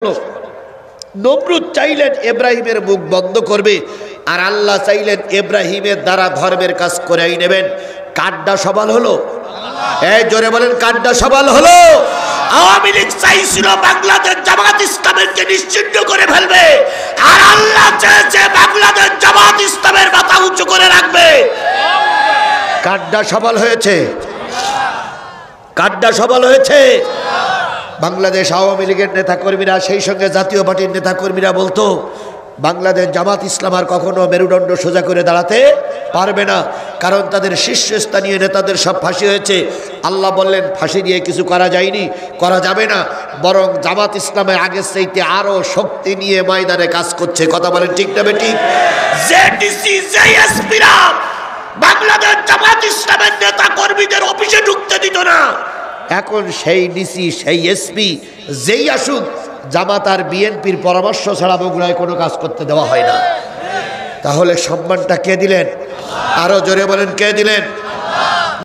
হলো নমরুদ চাইলেন ইব্রাহিমের মুখ বন্ধ করবে, আর আল্লাহ চাইলেন ইব্রাহিমের দ্বারা ধর্মের কাজ করাই নেবেন। কাড্ডা সবাল হলো, এই জোরে বলেন কাড্ডা সবাল হলো। আওয়ামী লীগ চাইছিল বাংলাদেশ জামাত ইসলামকে নিশ্চিহ্ন করে ফেলবে, আর আল্লাহ চেয়েছে বাংলাদেশ জামাত ইসলামের মাথা উঁচু করে রাখবে। কাড্ডা সবাল হয়েছে, কাড্ডা সবাল হয়েছে। বাংলাদেশ আওয়ামী লীগের নেতাকর্মীরা সেই সঙ্গে জাতীয় পার্টির নেতাকর্মীরা বলতো বাংলাদেশ জামাত ইসলাম আর কখনো মেরুদণ্ড সোজা করে দাঁড়াতে পারবে না, কারণ তাদের শীর্ষস্থানীয় নেতাদের সব ফাঁসি হয়েছে। আল্লাহ বললেন ফাঁসি দিয়ে কিছু করা যায়নি, করা যাবে না, বরং জামাত ইসলামের আগের চাইতে আরো শক্তি নিয়ে ময়দানে কাজ করছে। কথা বলেন ঠিক না বেঠিক? বাংলাদেশ জামাত ইসলামের নেতা কর্মীদের অফিসে ঢুকতে দিত না। এখন সেই ডিসি সেই এসপি যেই আসুক, জামাত আর বিএনপির পরামর্শ ছাড়া বগুড়ায় কোনো কাজ করতে দেওয়া হয় না। তাহলে সম্মানটা কে দিলেন? আরো জোরে বলেন কে দিলেন?